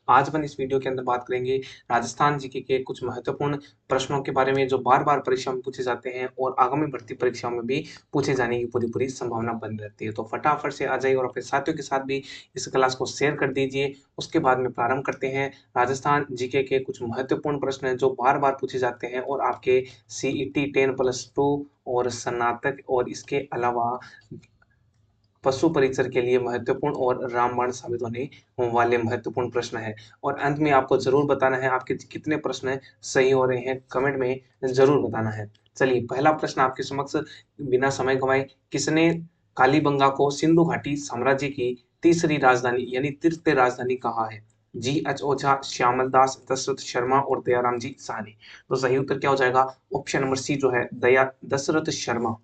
आज अपन इस वीडियो के अंदर बात करेंगे राजस्थान जीके के कुछ महत्वपूर्ण प्रश्नों के बारे में जो बार-बार परीक्षा में पूछे जाते हैं और आगामी भर्ती परीक्षाओं में भी पूछे जाने की पूरी-पूरी संभावना बनी रहती है। तो फटाफट से आ जाइए और अपने साथियों के साथ भी इस क्लास को शेयर कर दीजिए। उसके बाद में प्रारंभ करते हैं। राजस्थान जीके के कुछ महत्वपूर्ण प्रश्न हैं जो बार-बार पूछे जाते हैं और आपके सीईटी 10+2 और स्नातक और इसके अलावा पशु परीक्षण के लिए महत्वपूर्ण और रामबाण साबित होने वाले महत्वपूर्ण प्रश्न है। और अंत में आपको जरूर बताना है आपके कितने प्रश्न सही हो रहे हैं, कमेंट में जरूर बताना है। चलिए पहला प्रश्न आपके समक्ष बिना समय गंवाए, किसने कालीबंगा को सिंधु घाटी साम्राज्य की तीसरी राजधानी यानी तृतीय राजधानी कहा है? जी.एच. ओझा, श्यामल दास, दशरथ शर्मा और दयाराम जी साहनी। तो सही उत्तर क्या हो जाएगा? ऑप्शन नंबर सी जो है दया दशरथ शर्मा।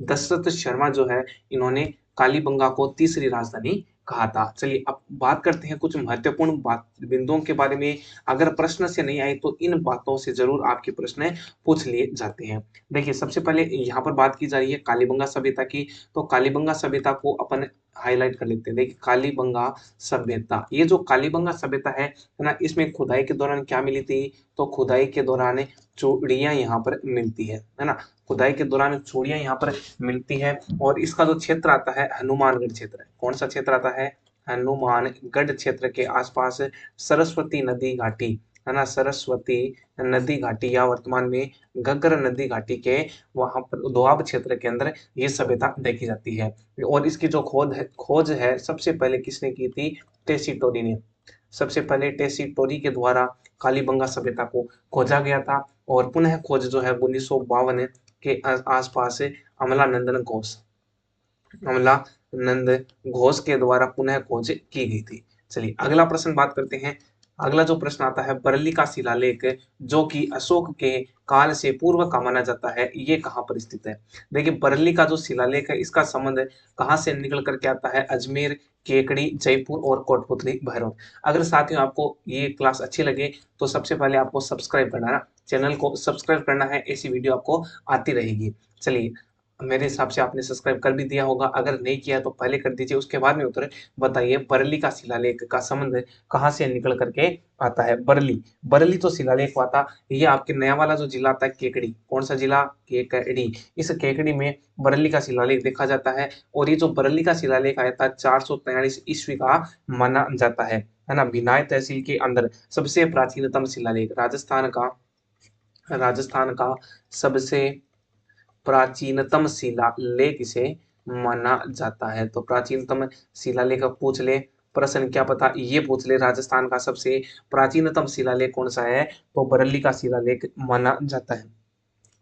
दशरथ शर्मा जो है इन्होंने कालीबंगा को तीसरी राजधानी कहा था। चलिए अब बात करते हैं कुछ महत्वपूर्ण बात बिंदुओं के बारे में। अगर प्रश्न से नहीं आए तो इन बातों से जरूर आपके प्रश्न पूछ लिए जाते हैं। देखिए सबसे पहले यहाँ पर बात की जा रही है कालीबंगा सभ्यता की। तो कालीबंगा सभ्यता को अपन हाईलाइट कर लेते हैं। देखिए कालीबंगा सभ्यता, ये जो कालीबंगा सभ्यता है ना, इसमें खुदाई के दौरान क्या मिली थी? तो खुदाई के दौरान चूड़ियां यहाँ पर मिलती है ना। खुदाई के दौरान चूड़ियां यहाँ पर मिलती है और इसका जो क्षेत्र आता है हनुमानगढ़ क्षेत्र। कौन सा क्षेत्र आता है? हनुमानगढ़ क्षेत्र के आसपास सरस्वती नदी घाटी है ना, सरस्वती नदी घाटी या वर्तमान में घग्गर नदी घाटी के वहां पर दोआब क्षेत्र के अंदर ये सभ्यता देखी जाती है। और इसकी जो खोज है सबसे पहले किसने की थी? टेसी टोरी ने। सबसे पहले टेसी टोरी के द्वारा कालीबंगा सभ्यता को खोजा गया था। और पुनः खोज जो है 1952 के आसपास अमलानंदन घोष अमलानंद घोष के द्वारा पुनः खोज की गई थी। चलिए अगला प्रश्न बात करते हैं। अगला जो प्रश्न आता है, बरली का शिलालेख जो कि अशोक के काल से पूर्व का माना जाता है, ये कहाँ पर स्थित है? देखिए बरली का जो शिलालेख है इसका संबंध कहाँ से निकल करके आता है? अजमेर, केकड़ी, जयपुर और कोटपुतली भैरव। अगर साथियों आपको ये क्लास अच्छी लगे तो सबसे पहले आपको सब्सक्राइब करना है, चैनल को सब्सक्राइब करना है, ऐसी वीडियो आपको आती रहेगी। चलिए मेरे हिसाब से आपने सब्सक्राइब कर भी दिया होगा, अगर नहीं किया तो पहले कर दीजिए। उसके बाद में उत्तर बताइए बरली का शिलालेख का संबंध कहाँ से निकल करके आता है? बरली बरली तो शिलालेख हुआ था, ये आपके नया वाला जो जिला आता है केकड़ी। कौन सा जिला? केकड़ी। इस केकड़ी में बरली का शिलालेख देखा जाता है। और ये जो बरली का शिलालेख आया था 443 ईस्वी का माना जाता है ना। भिनाय तहसील के अंदर सबसे प्राचीनतम शिलालेख राजस्थान का सबसे प्राचीनतम शिलालेख इसे माना जाता है। तो प्राचीनतम शिलालेख पूछ ले, प्रश्न क्या पता ये पूछ ले राजस्थान का सबसे प्राचीनतम शिलालेख कौन सा है, तो बरली का शिलालेख माना जाता है।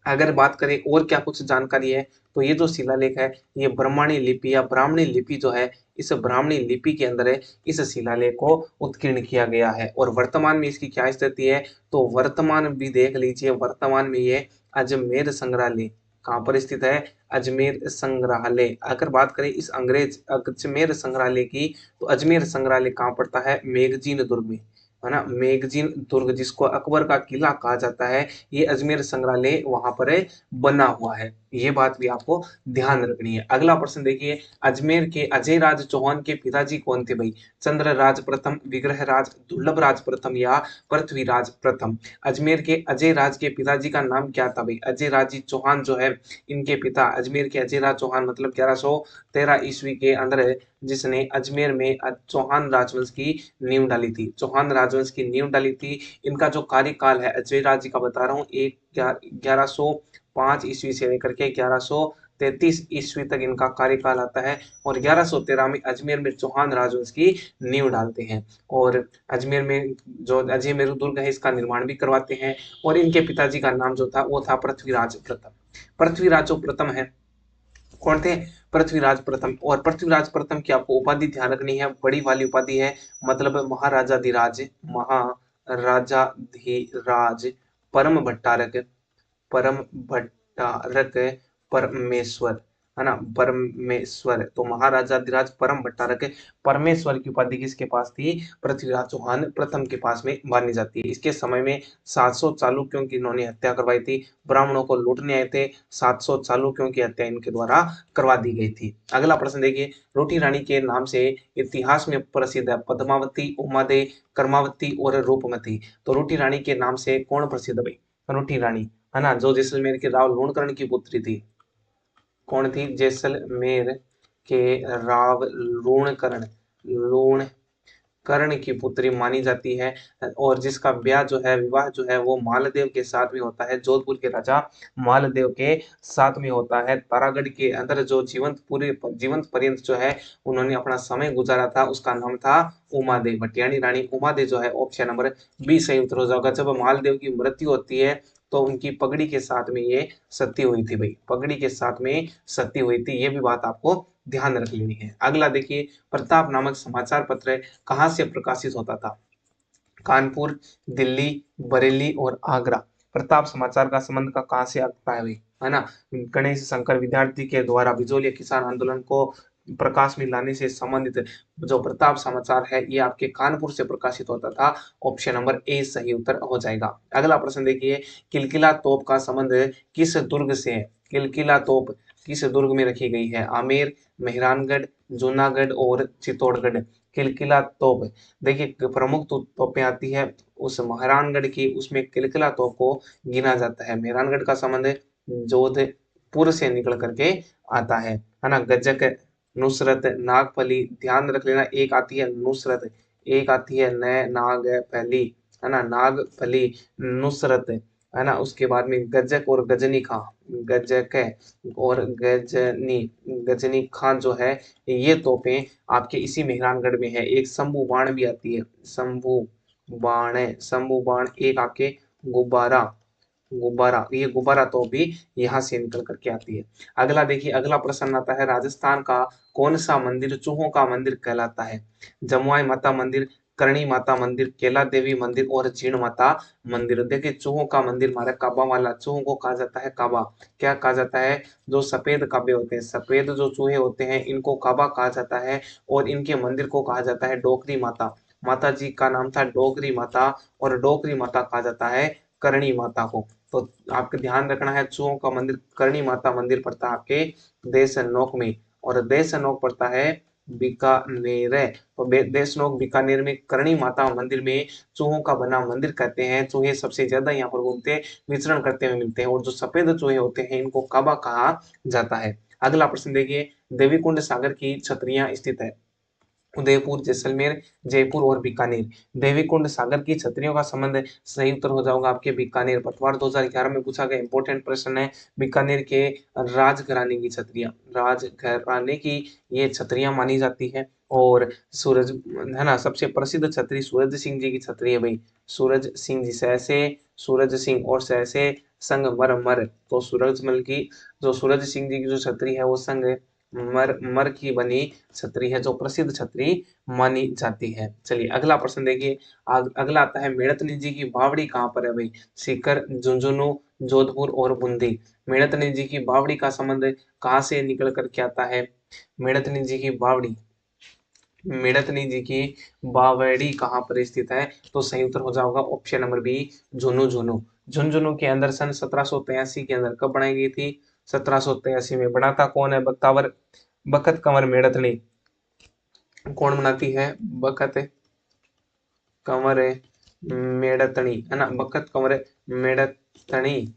अगर बात करें और क्या कुछ जानकारी है, तो ये जो शिलालेख है ये ब्राह्मणी लिपि या ब्राह्मणी लिपि जो है, इस ब्राह्मणी लिपि के अंदर है इस शिलालेख को उत्कीर्ण किया गया है। और वर्तमान में इसकी क्या स्थिति है, तो वर्तमान भी देख लीजिए। वर्तमान में ये अजमेर संग्रहालय कहाँ पर स्थित है? अजमेर संग्रहालय। अगर बात करें इस अंग्रेज अजमेर संग्रहालय की, तो अजमेर संग्रहालय कहाँ पड़ता है? मेगजीन दुर्ग में है ना। मेगजीन दुर्ग जिसको अकबर का किला कहा जाता है, ये अजमेर संग्रहालय वहां पर बना हुआ है। ये बात भी आपको ध्यान रखनी है। अगला प्रश्न देखिए, अजमेर के अजय राज चौहान के पिताजी कौन थे भाई? चंद्र राज प्रथम, विग्रह राज, दुर्लभ राज प्रथम या पृथ्वीराज प्रथम? अजमेर के अजय राज के पिताजी का नाम क्या था भाई? अजय राज जी चौहान जो है, इनके पिता अजमेर के अजय राज चौहान मतलब 1113 ईस्वी के अंदर जिसने अजमेर में चौहान राजवंश की नींव डाली थी। चौहान राजवंश की नींव डाली थी। इनका जो कार्यकाल है अजय राज जी का बता रहा हूँ, 1105 ईस्वी से लेकर के 1133 ईस्वी तक इनका कार्यकाल आता है। और 1113 में अजमेर में चौहान राजवंश की नींव डालते हैं। और अजमेर में जो अजमेर दुर्ग है इसका निर्माण भी करवाते हैं। और इनके पिताजी का नाम जो था वो था पृथ्वीराज प्रथम। पृथ्वीराज जो प्रथम है कौन थे? पृथ्वीराज प्रथम। और पृथ्वीराज प्रथम की आपको उपाधि ध्यान रखनी है, बड़ी वाली उपाधि है, मतलब महाराजाधिराज, महाराजाधिराज, परम भट्टारक, परम भट्टारक परमेश्वर है ना, परमेश्वर। तो महाराजाधिराज परम भट्टारक परमेश्वर की उपाधि किसके पास थी? पृथ्वीराज चौहान प्रथम के पास में मानी जाती है। इसके समय में 700 चालुक्यों की इन्होंने हत्या करवाई थी। ब्राह्मणों को लूटने आए थे, 700 चालुक्यों की हत्या इनके द्वारा करवा दी गई थी। अगला प्रश्न देखिए, रोटी रानी के नाम से इतिहास में प्रसिद्ध है पद्मावती, उमादे, कर्मावती और रूपमती। तो रोटी रानी के नाम से कौन प्रसिद्ध है भाई? रोटी रानी, है ना, जो जैसलमेर के राव लूणकरण की पुत्री थी। कौन थी? जैसलमेर के राव लूणकरण कर्ण की पुत्री मानी जाती है। और जिसका ब्याह जो है, विवाह जो है वो मालदेव के साथ में होता है, जोधपुर के राजा मालदेव के साथ में होता है। तारागढ़ के अंदर जो जीवंत पर्यंत जो है उन्होंने अपना समय गुजारा था, उसका नाम था उमादेव भट्ट, यानी रानी उमादेव जो है ऑप्शन नंबर बी सही उत्तर हो जाएगा। जब मालदेव की मृत्यु होती है तो उनकी पगड़ी के साथ में ये सती हुई थी भाई, पगड़ी के साथ में सती हुई थी, ये भी बात आपको ध्यान रख लेनी है। अगला देखिए, प्रताप नामक समाचार पत्र कहाँ से प्रकाशित होता था? कानपुर, दिल्ली, बरेली और आगरा। प्रताप समाचार का संबंध का कहाँ से आता है भाई? है ना, गणेश शंकर विद्यार्थी के द्वारा बिजोलिया किसान आंदोलन को प्रकाश में लाने से संबंधित जो प्रताप समाचार है ये आपके कानपुर से प्रकाशित होता था। ऑप्शन नंबर ए सही उत्तर हो जाएगा। अगला प्रश्न देखिए, किलकिला तोप का संबंध किस दुर्ग से है? किलकिला तोप किस दुर्ग में रखी गई है? आमेर, मेहरानगढ़, जूनागढ़ और चित्तौड़गढ़। किलकिला तोप, देखिए प्रमुख तोपें आती है उस मेहरानगढ़ की, उसमें किलकिला तोप को गिना जाता है। मेहरानगढ़ का संबंध जोधपुर से निकल करके आता है ना। गजक, नुसरत, नागफली, ध्यान रख लेना, एक आती है नुसरत, एक आती है नागफली, है ना, नागफली, नुसरत, है ना। उसके बाद में गजक और गजनी खां, गजक और गजनी खान जो है, ये तोपें आपके इसी मेहरानगढ़ में है। एक शंभू बाण भी आती है, शंभू बाण एक आपके गुब्बारा, ये गुब्बारा तो भी यहाँ से निकल करके आती है। अगला देखिए, अगला प्रश्न आता है, राजस्थान का कौन सा मंदिर चूहों का मंदिर कहलाता है? जमुआई माता मंदिर, करणी माता मंदिर, केला देवी मंदिर और जीण माता मंदिर। देखिए चूहों का मंदिर हमारा काबा वाला, चूहों को कहा जाता है काबा। क्या कहा जाता है? जो सफेद काबे होते हैं, सफेद जो चूहे होते हैं इनको काबा कहा जाता है। और इनके मंदिर को कहा जाता है डोकरी माता। माता जी का नाम था डोकरी माता, और डोकरी माता कहा जाता है करणी माता को। तो आपको ध्यान रखना है, चूहों का मंदिर करणी माता मंदिर पड़ता है आपके देशनोक में, और देशनोक पड़ता है बीकानेर। तो देशनोक बीकानेर में करणी माता मंदिर में चूहों का बना मंदिर कहते हैं। चूहे सबसे ज्यादा यहाँ पर घूमते विचरण करते हुए मिलते हैं, और जो सफेद चूहे होते हैं इनको काबा कहा जाता है। अगला प्रश्न देखिए, देवीकुंड सागर की छतरियां स्थित है? उदयपुर, जैसलमेर, जयपुर और बीकानेर। देवीकुंड सागर की छतरियों का संबंध सही उत्तर हो जाएगा आपके बीकानेर। पटवार 2011 में पूछा गया इंपॉर्टेंट प्रश्न है। बीकानेर के राजघराने की छतरियां, राजघराने की ये छतरियां मानी जाती है। और सूरज, है ना, सबसे प्रसिद्ध छतरी सूरज सिंह जी की छतरी है भाई। सूरज सिंह जी, सहसे सूरज सिंह और सहसे संगमरमर। तो सूरजमल की, जो सूरज सिंह जी की जो छतरी है वो संग मर की बनी छतरी है, जो प्रसिद्ध छतरी मानी जाती है। चलिए अगला प्रश्न देखिए, अगला आता है, मेड़तनी जी की बावड़ी कहाँ पर है भाई? सीकर, झुंझुनू, जोधपुर और बूंदी। मेड़तनी जी की बावड़ी का संबंध कहाँ से निकल करके आता है? मेड़तनी जी की बावड़ी, मेड़तनी जी की बावड़ी कहाँ पर स्थित है? तो सही उत्तर हो जाएगा option number B, Jhunjhunu. Jhunjhunu के अंदर सन 1783 के अंदर कब बनाई गई थी? 1783 में। बनाता कौन है? बखत कंवर मेड़तनी। कौन बनाती है? बखत कंवर मेड़तनी, है ना, बखत कंवर मेड़तनी,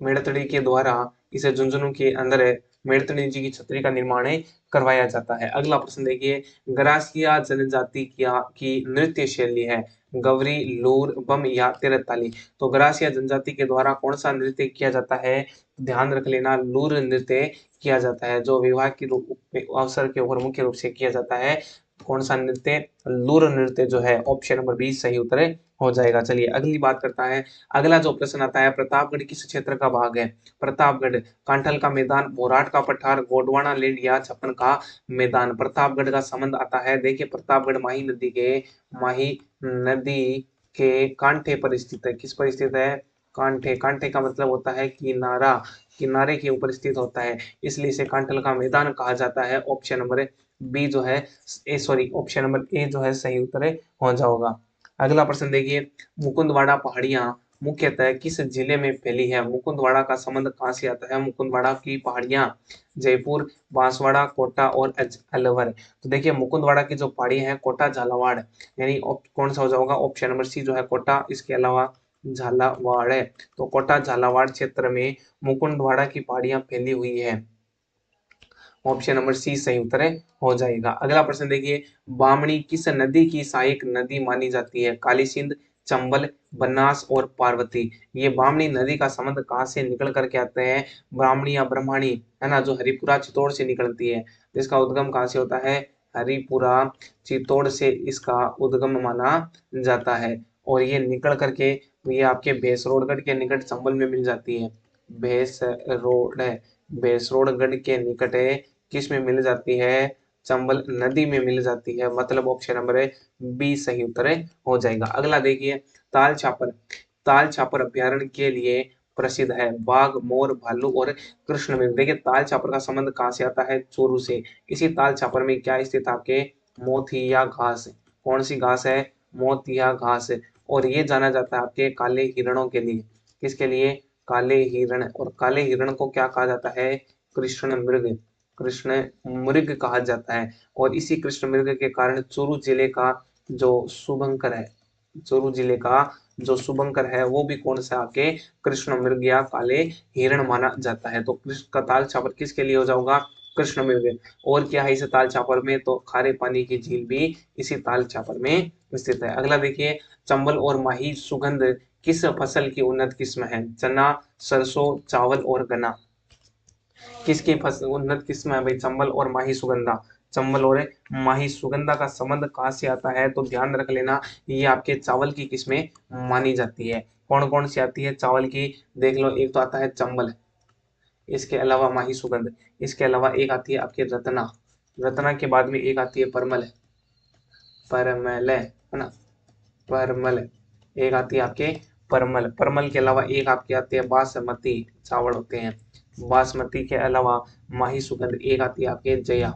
मेड़तड़ी के द्वारा इसे झुंझुनू के अंदर मेड़तड़ी जी की छतरी का निर्माण करवाया जाता है। अगला प्रश्न देखिए, गरासिया जनजाति की नृत्य शैली है? गवरी, लूर, बम या तिरताली। तो गरासिया जनजाति के द्वारा कौन सा नृत्य किया जाता है? ध्यान रख लेना, लूर नृत्य किया जाता है, जो विवाह के रूप अवसर के ऊपर मुख्य रूप से किया जाता है। कौन सा नृत्य? लूर नृत्य जो है, ऑप्शन नंबर बी सही उत्तर हो जाएगा। चलिए अगली बात करता है, अगला जो प्रश्न आता है, प्रतापगढ़ किस क्षेत्र का भाग है? प्रतापगढ़ कांठल का मैदान, बोराट का पठार, गोडवाना लेड या छप्पन का मैदान। प्रतापगढ़ का संबंध आता है, देखिए प्रतापगढ़ माही नदी के कांठे पर स्थित है। किस पर स्थित है? कांठे, कांठे का मतलब होता है किनारा, किनारे के ऊपर स्थित होता है, इसलिए इसे कांठल का मैदान कहा जाता है। ऑप्शन नंबर बी जो है ऑप्शन नंबर ए जो है सही उत्तर हो जाएगा। अगला प्रश्न देखिए, मुकुंदवाड़ा पहाड़ियां मुख्यतः किस जिले में फैली है? मुकुंदवाड़ा का संबंध कहाँ से आता है? मुकुंदवाड़ा की पहाड़ियां जयपुर, बांसवाड़ा, कोटा और अलवर। तो देखिए मुकुंदवाड़ा की जो पहाड़ी है कोटा झालावाड़, यानी कौन सा हो जाएगा? ऑप्शन नंबर सी जो है कोटा, इसके अलावा झालावाड़ है। तो कोटा झालावाड़ क्षेत्र में मुकुंदवाड़ा की पहाड़ियां फैली हुई है। ऑप्शन नंबर सी सही उत्तर हो जाएगा। अगला प्रश्न देखिए, बामणी किस नदी की सहायक नदी मानी जाती है? काली सिंध, चंबल, बनास और पार्वती। ये बामणी नदी का संबंध कहाँ से निकल करके आते हैं? ब्राह्मणी या ब्रह्मणी, है ना, जो हरिपुरा चित्तौड़ से निकलती है। इसका उद्गम कहाँ से होता है? हरिपुरा चित्तौड़ से इसका उद्गम माना जाता है। और ये निकल करके ये आपके भैंसरोडगढ़ के निकट चंबल में मिल जाती है। भैंसरोड भैंसरोडगढ़ के निकट किस में मिल जाती है? चंबल नदी में मिल जाती है। मतलब ऑप्शन नंबर बी सही उत्तर हो जाएगा। अगला देखिए, ताल छापर, ताल छापर अभ्यारण्य के लिए प्रसिद्ध है। बाघ, मोर, भालू और कृष्ण मृग। देखिए ताल छापर का संबंध कहाँ से आता है? चोरू से। इसी ताल छापर में क्या स्थित आपके? मोथिया घास। कौन सी घास है? मोतिया घास। और ये जाना जाता है आपके काले हिरणों के लिए। किसके लिए? काले हिरण। और काले हिरण को क्या कहा जाता है? कृष्ण मृग, कृष्ण मृग कहा जाता है। और इसी कृष्ण मृग के कारण चूरू जिले का जो शुभंकर है, चूरू जिले का जो शुभंकर है वो भी कौन सा आपके? कृष्ण मृग या काले हिरण माना जाता है। तो कृष्ण का ताल छापर किसके लिए हो जाएगा? कृष्ण मृग। और क्या है इस ताल छापर में? तो खारे पानी की झील भी इसी ताल छापर में स्थित है। अगला देखिए, चंबल और माही सुगंध किस फसल की उन्नत किस्म है? चना, सरसों, चावल और गन्ना। किसकी फसल उन्नत किस्म है भाई? चंबल और माही सुगंधा। चंबल और माही सुगंधा का संबंध कहाँ से आता है? तो ध्यान रख लेना, ये आपके चावल की किस्में मानी जाती है। कौन कौन सी आती है चावल की? देख लो, एक तो आता है चंबल, इसके अलावा माही सुगंध, इसके अलावा एक आती है आपकी रत्ना, रत्ना के बाद में एक आती है परमल, परमल है ना, परमल। एक आती है आपके परमल, परमल के अलावा एक आपकी आती है बासमती, चावल होते हैं। बासमती के अलावा माही सुगंध एक आती है आपके जया।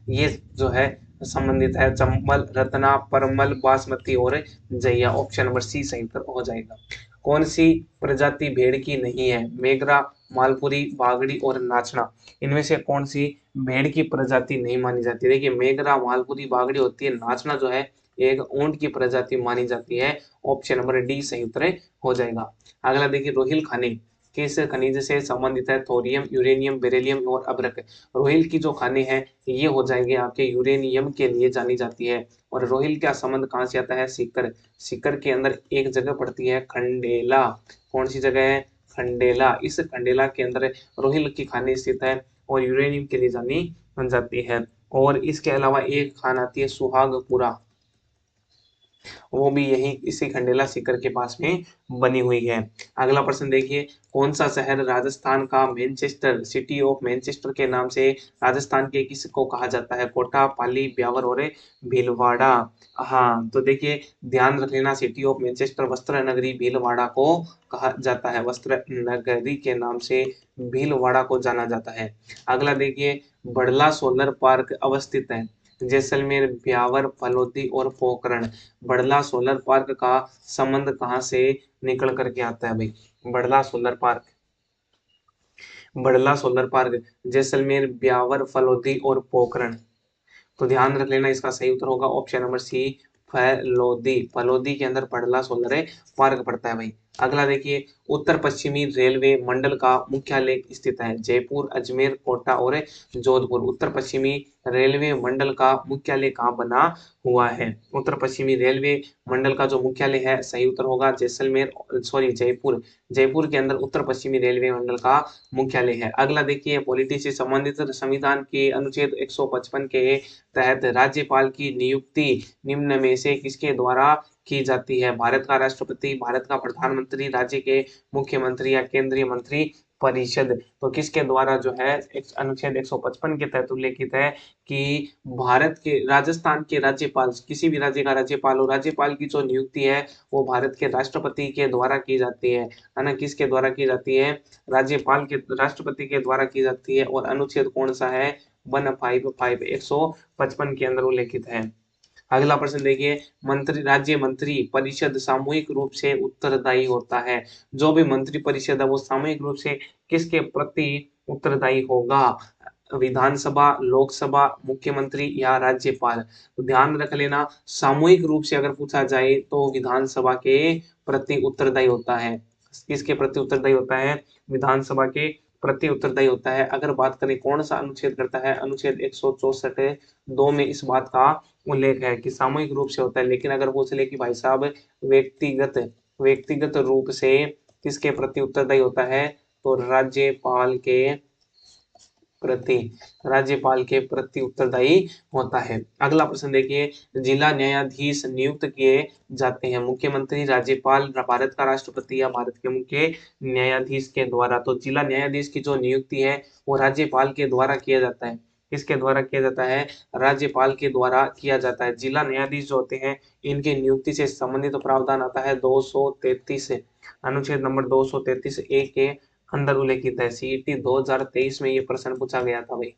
ये जो है संबंधित है चंबल, रत्ना, परमल, बासमती और जया। ऑप्शन नंबर सी सही उत्तर हो जाएगा। कौन सी प्रजाति भेड़ की नहीं है? मेगरा, मालपुरी, बागड़ी और नाचना। इनमें से कौन सी भेड़ की प्रजाति नहीं मानी जाती? देखिए मेगरा, मालपुरी, बागड़ी होती है, नाचना जो है एक ऊंट की प्रजाति मानी जाती है। ऑप्शन नंबर डी सही उत्तर हो जाएगा। अगला देखिए, रोहिल खानी किस खनिज से संबंधित है? थोरियम, यूरेनियम, बेरिलियम और अभ्रक। रोहिल की जो खानी है ये हो जाएंगे आपके यूरेनियम के लिए जानी जाती है। और रोहिल का संबंध कहाँ से आता है? सीकर, सीकर के अंदर एक जगह पड़ती है खंडेला। कौन सी जगह है? खंडेला। इस खंडेला के अंदर रोहिल की खानी स्थित है और यूरेनियम के लिए जानी जाती है। और इसके अलावा एक खान आती है सुहागपुरा, वो भी यही इसी खंडेला सीकर के पास में बनी हुई है। अगला प्रश्न देखिए, कौन सा शहर राजस्थान का मैनचेस्टर, सिटी ऑफ मैनचेस्टर के नाम से राजस्थान के किस को कहा जाता है? कोटा, पाली, ब्यावर और भीलवाड़ा। हाँ तो देखिए ध्यान रख लेना, सिटी ऑफ मैनचेस्टर वस्त्र नगरी भीलवाड़ा को कहा जाता है, वस्त्र नगरी के नाम से भीलवाड़ा को जाना जाता है। अगला देखिए, बड़ला सोलर पार्क अवस्थित है जैसलमेर, ब्यावर, फलोदी और पोखरण। बड़ला सोलर पार्क का संबंध कहाँ से निकल करके आता है भाई? Bhadla solar park, Bhadla solar park Jaisalmer, Beawar, Phalodi और पोखरण। तो ध्यान रख लेना, इसका सही उत्तर होगा option number C, Phalodi. Phalodi के अंदर पड़ला सोलर पार्क पड़ता है भाई। अगला देखिए, उत्तर पश्चिमी रेलवे मंडल का मुख्यालय स्थित है जयपुर, अजमेर, कोटा और जोधपुर। उत्तर पश्चिमी रेलवे मंडल का मुख्यालय कहाँ बना हुआ है? उत्तर पश्चिमी रेलवे मंडल का जो मुख्यालय है सही उत्तर होगा जैसलमेर, सॉरी जयपुर। जयपुर के अंदर उत्तर पश्चिमी रेलवे मंडल का मुख्यालय है। अगला देखिए, पॉलिटी से संबंधित संविधान के अनुच्छेद 155 के तहत राज्यपाल की नियुक्ति निम्न में से किसके द्वारा की जाती है? भारत का राष्ट्रपति, भारत का प्रधानमंत्री, राज्य के मुख्यमंत्री या केंद्रीय मंत्री परिषद। तो किसके द्वारा जो है अनुच्छेद 155 के तहत उल्लेखित है कि भारत के राजस्थान के राज्यपाल, किसी भी राज्य का राज्यपाल हो, राज्यपाल की जो नियुक्ति है वो भारत के राष्ट्रपति के द्वारा की जाती है ना। किसके द्वारा की जाती है? राज्यपाल के, राष्ट्रपति के द्वारा की जाती है। और अनुच्छेद कौन सा है? 155 155 के अंदर उल्लेखित है। अगला प्रश्न देखिए, मंत्री राज्य मंत्री परिषद सामूहिक रूप से उत्तरदायी होता है। जो भी मंत्री परिषद है वो सामूहिक रूप से किसके प्रति उत्तरदायी होगा? विधानसभा, लोकसभा, मुख्यमंत्री या राज्यपाल? तो ध्यान रख लेना, सामूहिक रूप से अगर पूछा जाए तो विधानसभा के प्रति उत्तरदायी होता है। किसके प्रति उत्तरदायी होता है? विधानसभा के प्रति उत्तरदायी होता है। अगर बात करें कौन सा अनुच्छेद करता है? अनुच्छेद 164 2 में इस बात का उल्लेख है कि सामूहिक रूप से होता है। लेकिन अगर पूछ ले कि भाई साहब व्यक्तिगत व्यक्तिगत रूप से किसके प्रति उत्तरदायी होता है? तो प्रति राज्यपाल के प्रति उत्तरदायी होता है। अगला प्रश्न देखिए, जिला न्यायाधीश नियुक्त किए जाते हैं मुख्यमंत्री, राज्यपाल, भारत का राष्ट्रपति या भारत के मुख्य न्यायाधीश के द्वारा। तो जिला न्यायाधीश की जो नियुक्ति है वो राज्यपाल के द्वारा किया जाता है। किसके द्वारा किया जाता है? राज्यपाल के द्वारा किया जाता है। जिला न्यायाधीश जो होते हैं इनकी नियुक्ति से संबंधित प्रावधान आता है 233 अनुच्छेद नंबर 233 ए के अंदर उल्लेखित है। सीईटी 2023 में ये प्रश्न पूछा गया था भाई।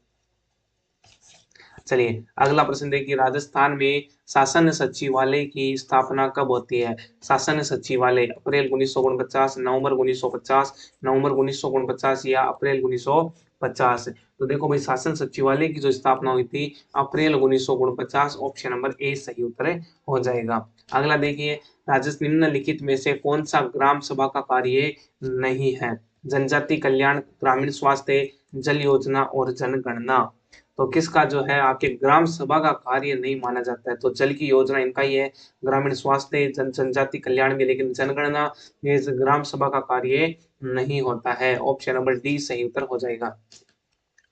चलिए अगला प्रश्न देखिए, राजस्थान में शासन सचिवालय की स्थापना कब होती है? शासन सचिवालय अप्रैल 1949, नवंबर 1950, नवंबर 1949 या अप्रैल 1950? तो देखो भाई, शासन सचिवालय की जो स्थापना हुई थी अप्रैल 1949, ऑप्शन नंबर ए सही उत्तर हो जाएगा। अगला देखिए, राजस्थान निम्नलिखित में से कौन सा ग्राम सभा का कार्य नहीं है? जनजाति कल्याण, ग्रामीण स्वास्थ्य, जल योजना और जनगणना। तो किसका जो है आपके ग्राम सभा का कार्य नहीं माना जाता है? तो जल की योजना इनका ही है, ग्रामीण स्वास्थ्य, जनजाति कल्याण भी, लेकिन जनगणना ये ग्राम सभा का कार्य नहीं होता है। ऑप्शन नंबर डी सही उत्तर हो जाएगा।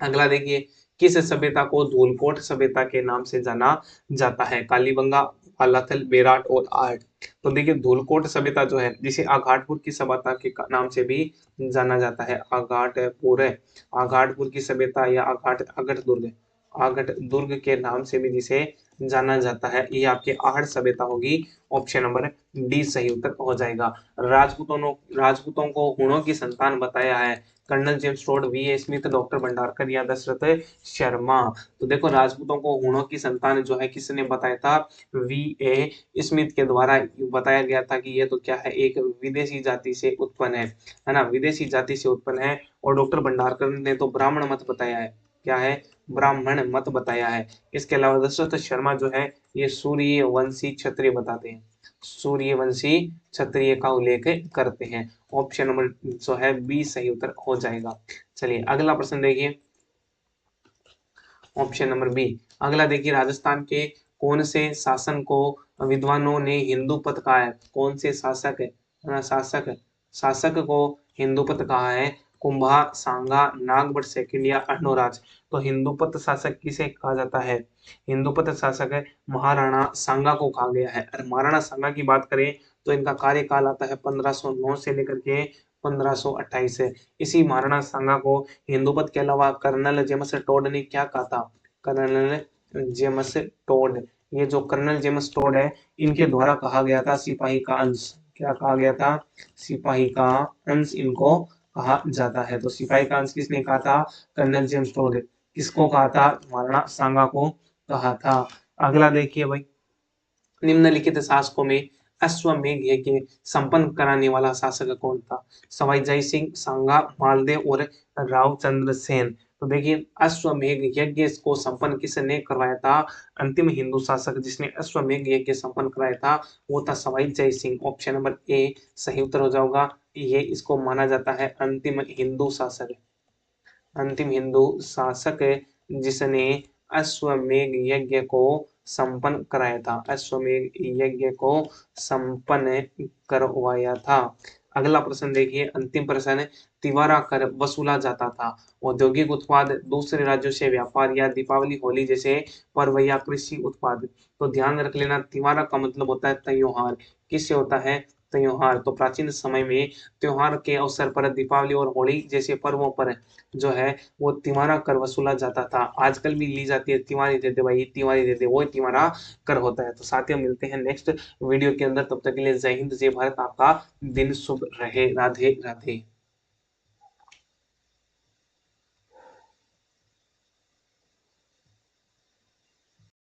अगला देखिए, किस सभ्यता को धूलकोट सभ्यता के नाम से जाना जाता है? कालीबंगा, पलाथल, बेराट और आर्ट। तो देखिए, धूलकोट सभ्यता जो है जिसे आघाटपुर की सभ्यता के नाम से भी जाना जाता है। आघाटपुर की सभ्यता या आगट दुर्ग के नाम से भी जिसे जाना जाता है, ये आपके आहट सभ्यता होगी। ऑप्शन नंबर डी सही उत्तर हो जाएगा। राजपूतों को हुणों की संतान बताया है। Colonel James Tod, V A Smith, doctor Bhandarkar या दशरथ शर्मा? तो देखो, राजपूतों को हुणों की संतान जो है किसने बताया था? वी ए स्मिथ के द्वारा बताया गया था कि ये तो क्या है, एक विदेशी जाति से उत्पन्न है ना, विदेशी जाति से उत्पन्न है। और डॉक्टर भंडारकर ने तो ब्राह्मण मत बताया है। क्या है? ब्राह्मण मत बताया है। इसके अलावा दशरथ शर्मा जो है ये सूर्यवंशी क्षत्रिय बताते हैं, सूर्यवंशी क्षत्रिय का उल्लेख करते हैं। ऑप्शन नंबर जो है बी सही उत्तर हो जाएगा। चलिए अगला प्रश्न देखिए, ऑप्शन नंबर बी। अगला देखिए, राजस्थान के कौन से शासन को विद्वानों ने हिंदूपत कहा है? कौन से शासक को हिंदूपत कहा है? कुंभा, सांगा, नागभट्ट सेकंड या अर्णोराज? तो हिंदूपत शासक किसे कहा जाता है? हिंदूपत शासक महाराणा सांगा को कहा गया है। और महाराणा सांगा की बात करें तो इनका कार्यकाल आता है 1509 से लेकर के 1528 है। इसी महाराणा सांगा को हिंदूपत के अलावा कर्नल जेम्स टोड ने क्या कहा था? कर्नल जेम्स टोड, ये जो कर्नल जेम्स टोड है इनके द्वारा कहा गया था सिपाही का अंश। क्या कहा गया था? सिपाही का अंश इनको कहा जाता है। तो सिपाही का अंश किसने कहा था? Colonel James Tod. किसको कहा था? महाराणा सांगा को कहा था। अगला देखिए भाई, निम्नलिखित शासकों में अश्वमेध यज्ञ संपन्न कराने वाला शासक कौन था? सवाई जय सिंह, सांगा, मालदेव और रावचंद्र सेन। तो देखिए, अश्वमेध यज्ञ को संपन्न किसने करवाया था? अंतिम हिंदू शासक जिसने अश्वमेध यज्ञ संपन्न कराया था वो था Sawai Jai Singh. Option number A सही उत्तर हो जाएगा। ये इसको माना जाता है अंतिम हिंदू शासक, अंतिम हिंदू शासक जिसने अश्वमेध यज्ञ को संपन्न कराया था, अश्वमेध यज्ञ को संपन्न करवाया था। अगला प्रश्न देखिए, अंतिम प्रश्न, तिवारा कर वसूला जाता था औद्योगिक उत्पाद, दूसरे राज्यों से व्यापार या दीपावली होली जैसे पर्व या कृषि उत्पाद? तो ध्यान रख लेना, तिवारा का मतलब होता है त्योहार। किससे होता है? त्योहार। तो प्राचीन समय में त्योहार के अवसर पर दीपावली और होली जैसे पर्वों पर जो है वो तिमारा कर वसूला जाता था। आजकल भी ली जाती है, तिवारी दे दे भाई, तिवारी दे दे, वो तिमारा कर होता है। तो साथियों मिलते हैं नेक्स्ट वीडियो के अंदर, तब तक के लिए जय हिंद, जय भारत, आपका दिन शुभ रहे। राधे राधे।